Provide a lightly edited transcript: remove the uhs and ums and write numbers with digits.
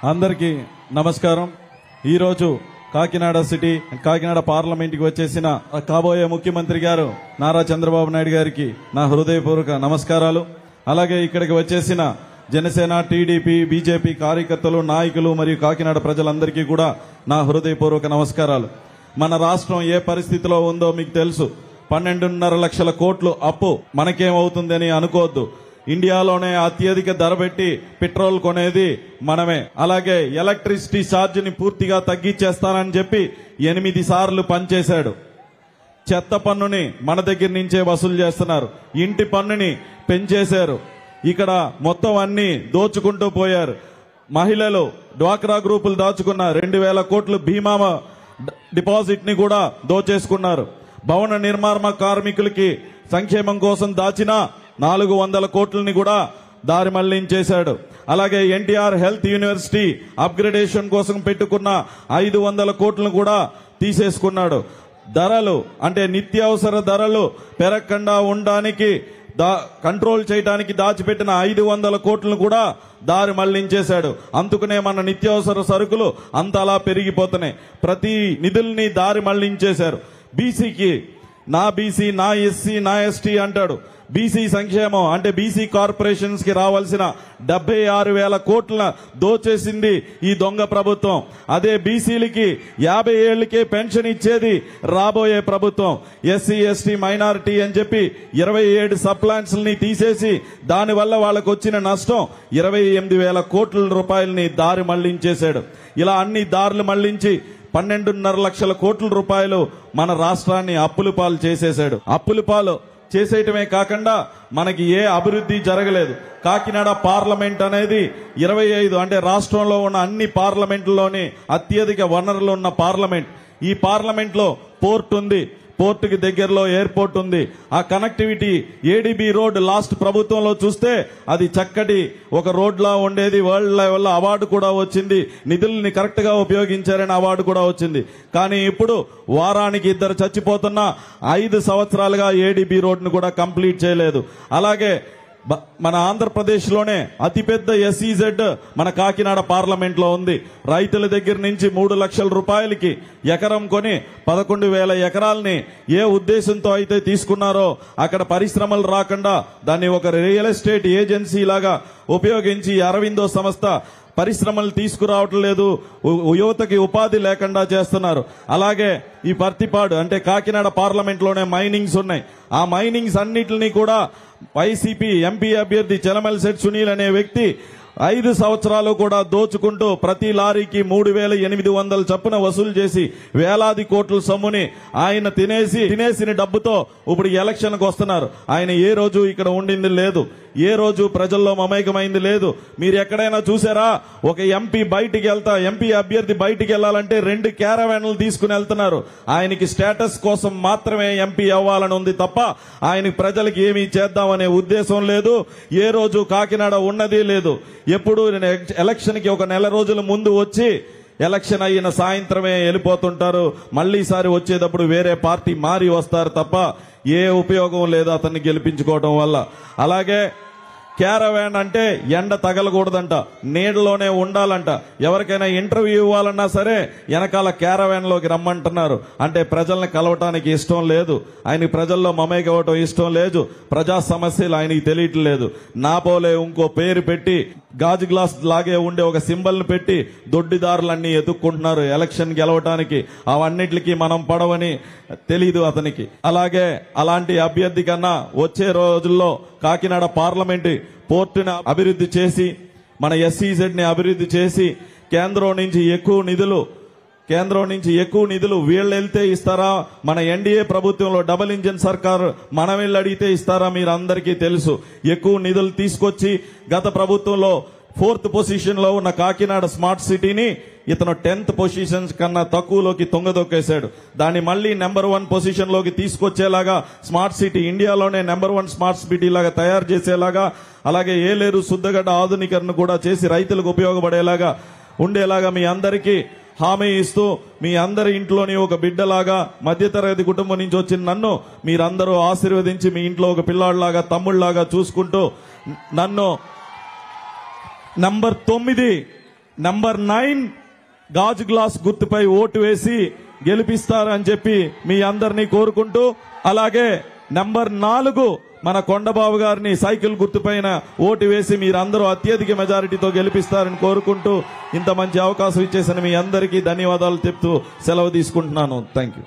అందరికీ నమస్కారం. ఈరోజు కాకినాడ సిటీ కాకినాడ పార్లమెంట్ కి వచ్చేసిన కాబోయే ముఖ్యమంత్రి గారు నారా చంద్రబాబు నాయుడు గారికి నా హృదయపూర్వక నమస్కారాలు. అలాగే ఇక్కడికి వచ్చేసిన జనసేన, టీడీపీ, బీజేపీ కార్యకర్తలు, నాయకులు మరియు కాకినాడ ప్రజలందరికీ కూడా నా హృదయపూర్వక నమస్కారాలు. మన రాష్ట్రం ఏ పరిస్థితిలో ఉందో మీకు తెలుసు. 12.5 లక్షల కోట్లు అప్పు. మనకేమవుతుందని అనుకోవద్దు. ఇండియాలోనే అత్యధిక ధర పెట్టి పెట్రోల్ కొనేది మనమే. అలాగే ఎలక్ట్రిసిటీ ఛార్జీని పూర్తిగా తగ్గించేస్తానని చెప్పి 8 సార్లు పనిచేశాడు. చెత్త పన్నుని మన దగ్గర నుంచే వసూలు చేస్తున్నారు. ఇంటి పన్నుని పెంచేశారు. ఇక్కడ మొత్తం అన్ని దోచుకుంటూ పోయారు. మహిళలు, డ్వాక్రా గ్రూపులు దాచుకున్న 2,000 కోట్లు బీమా డిపాజిట్ ని కూడా దోచేసుకున్నారు. భవన నిర్మాణ కార్మికులకి సంక్షేమం కోసం దాచిన 400 కోట్లని కూడా దారి మళ్లించేశాడు. అలాగే ఎన్టీఆర్ హెల్త్ యూనివర్సిటీ అప్గ్రేడేషన్ కోసం పెట్టుకున్న 500 కోట్లను కూడా తీసేసుకున్నాడు. ధరలు అంటే నిత్యావసర ధరలు పెరగకుండా ఉండడానికి కంట్రోల్ చేయడానికి దాచిపెట్టిన 500 కోట్లను కూడా దారి మళ్లించేశాడు. అందుకనే మన నిత్యావసర సరుకులు అంతలా పెరిగిపోతున్నాయి. ప్రతి నిధుల్ని దారి మళ్లించేశారు. బీసీకి నా బీసీ, నా ఎస్సీ, నా ఎస్టీ అంటాడు. బీసీ సంక్షేమం అంటే బీసీ కార్పొరేషన్స్ కి రావాల్సిన 76,000 కోట్ల దోచేసింది ఈ దొంగ ప్రభుత్వం. అదే బీసీలకి 50 ఏళ్లకే పెన్షన్ ఇచ్చేది రాబోయే ప్రభుత్వం. ఎస్సీ, ఎస్టీ, మైనారిటీ అని చెప్పి 27 సబ్ ప్లాన్స్ ని తీసేసి దానివల్ల వాళ్ళకు వచ్చిన నష్టం 28,000 కోట్ల రూపాయలని దారి మళ్లించేశాడు. ఇలా అన్ని దారులు మళ్లించి 12.5 లక్షల కోట్ల రూపాయలు మన రాష్ట్రాన్ని అప్పుల పాలు చేసేశాడు. అప్పుల పాలు చేసేయటమే కాకుండా మనకి ఏ అభివృద్ధి జరగలేదు. కాకినాడ పార్లమెంట్ అనేది 25 అంటే రాష్ట్రంలో ఉన్న అన్ని పార్లమెంట్లలోని అత్యధిక వనరులు ఉన్న పార్లమెంట్. ఈ పార్లమెంట్ లో పోర్ట్ ఉంది. పోర్టుకి దగ్గరలో ఎయిర్పోర్ట్ ఉంది. ఆ కనెక్టివిటీ ఏడీబీ రోడ్ లాస్ట్ ప్రభుత్వంలో చూస్తే అది చక్కటి ఒక రోడ్ లా ఉండేది. వరల్డ్ లెవెల్లో అవార్డు కూడా వచ్చింది. నిధుల్ని కరెక్ట్ గా ఉపయోగించారని అవార్డు కూడా వచ్చింది. కానీ ఇప్పుడు వారానికి 2 చచ్చిపోతున్నా 5 సంవత్సరాలుగా ఏడీబీ రోడ్ ను కూడా కంప్లీట్ చేయలేదు. అలాగే మన ఆంధ్రప్రదేశ్ లోనే అతిపెద్ద ఎస్ఈజెడ్ మన కాకినాడ పార్లమెంట్ లో ఉంది. రైతుల దగ్గర నుంచి 3 లక్షల రూపాయలకి ఎకరం కొని 11,000 ఎకరాలని ఏ ఉద్దేశంతో అయితే తీసుకున్నారో అక్కడ పరిశ్రమలు రాకుండా దాన్ని ఒక రియల్ ఎస్టేట్ ఏజెన్సీ లాగా ఉపయోగించి అరవిందో సంస్థ పరిశ్రమలు తీసుకురావటం లేదు. యువతకి ఉపాధి లేకుండా చేస్తున్నారు. అలాగే ఈ పర్తిపాడు అంటే కాకినాడ పార్లమెంట్ లోనే మైనింగ్స్ ఉన్నాయి. ఆ మైనింగ్స్ అన్నిటిని కూడా వైసీపీ ఎంపీ అభ్యర్థి చెలమలశెట్టి సునీల్ అనే వ్యక్తి 5 సంవత్సరాలు కూడా దోచుకుంటూ ప్రతి లారీకి 3,800 చొప్పున వసూలు చేసి వేలాది కోట్ల సొమ్ముని ఆయన తినేసిన డబ్బుతో ఇప్పుడు ఎలక్షన్ కు వస్తున్నారు. ఆయన ఏ రోజు ఇక్కడ ఉండింది లేదు. ఏ రోజు ప్రజల్లో మమేకమైంది లేదు. మీరు ఎక్కడైనా చూసారా? ఒక ఎంపీ అభ్యర్థి బయటికి వెళ్లాలంటే 2 క్యారవాన్లు తీసుకుని వెళ్తున్నారు. ఆయనకి స్టేటస్ కోసం మాత్రమే ఎంపీ అవ్వాలని ఉంది తప్ప ఆయనకి ప్రజలకు ఏమీ చేద్దామనే ఉద్దేశం లేదు. ఏ రోజు కాకినాడ ఉన్నది లేదు. ఎప్పుడు ఎలక్షన్ కి ఒక నెల రోజుల ముందు వచ్చి ఎలక్షన్ అయిన సాయంత్రమే వెళ్ళిపోతుంటారు. మళ్లీ ఈసారి వచ్చేటప్పుడు వేరే పార్టీ మారి వస్తారు తప్ప ఏ ఉపయోగం లేదు అతన్ని గెలిపించుకోవడం వల్ల. అలాగే క్యారవాన్ అంటే ఎండ తగలకూడదంట, నీడలోనే ఉండాలంట. ఎవరికైనా ఇంటర్వ్యూ ఇవ్వాలన్నా సరే వెనకాల క్యారవాన్ లోకి రమ్మంటున్నారు. అంటే ప్రజల్ని కలవటానికి ఇష్టం లేదు. ఆయనకి ప్రజల్లో మమేకవటం ఇష్టం లేదు. ప్రజా సమస్యలు ఆయనకి తెలియట్లేదు. నా పోలే ఇంకో పేరు పెట్టి గాజు గ్లాస్ లాగే ఉండే ఒక సింబల్ ను పెట్టి దొడ్డిదారులన్నీ ఎదుక్కుంటున్నారు ఎలక్షన్ గెలవటానికి. అవన్నిటికీ మనం పడవని తెలీదు అతనికి. అలాగే అలాంటి అభ్యర్థి కన్నా వచ్చే రోజుల్లో కాకినాడ పార్లమెంట్ పోర్టుని అభివృద్ధి చేసి మన ఎస్ఈజెడ్ ని అభివృద్ధి చేసి కేంద్రం నుంచి ఎక్కువ నిధులు వీళ్ళు వెళ్తే ఇస్తారా? మన ఎన్డీఏ ప్రభుత్వంలో డబుల్ ఇంజిన్ సర్కార్ మనం వెళ్ళి అడిగితే ఇస్తారా? మీరు అందరికీ తెలుసు. ఎక్కువ నిధులు తీసుకొచ్చి గత ప్రభుత్వంలో 4th పొజిషన్ లో ఉన్న కాకినాడ స్మార్ట్ సిటీని ఇతను 10th పొజిషన్ కన్నా తక్కువలోకి తొంగదొక్కేశాడు. దాన్ని మళ్లీ నెంబర్ 1 పొజిషన్ లోకి తీసుకొచ్చేలాగా స్మార్ట్ సిటీ ఇండియాలోనే నెంబర్ 1 స్మార్ట్ సిటీ లాగా తయారు చేసేలాగా, అలాగే ఏలేరు శుద్ధగడ్డ ఆధునీకరణ కూడా చేసి రైతులకు ఉపయోగపడేలాగా ఉండేలాగా మీ అందరికీ హామీ ఇస్తూ మీ అందరి ఇంట్లోని ఒక బిడ్డలాగా మధ్యతరగతి కుటుంబం నుంచి వచ్చిన నన్ను మీరందరూ ఆశీర్వదించి మీ ఇంట్లో ఒక పిల్లాడిలాగా తమ్ముళ్లాగా చూసుకుంటూ నన్ను నంబర్ 9 నంబర్ 9 గాజు గ్లాస్ గుర్తుపై ఓటు వేసి గెలిపిస్తారని చెప్పి మీ అందరినీ కోరుకుంటూ, అలాగే నంబర్ 4 మన కొండబాబు గారిని సైకిల్ గుర్తుపైన ఓటు వేసి మీరందరూ అత్యధిక మెజారిటీతో గెలిపిస్తారని కోరుకుంటూ ఇంత మంచి అవకాశం ఇచ్చేసిన మీ అందరికీ ధన్యవాదాలు చెప్తూ సెలవు తీసుకుంటున్నాను. Thank you.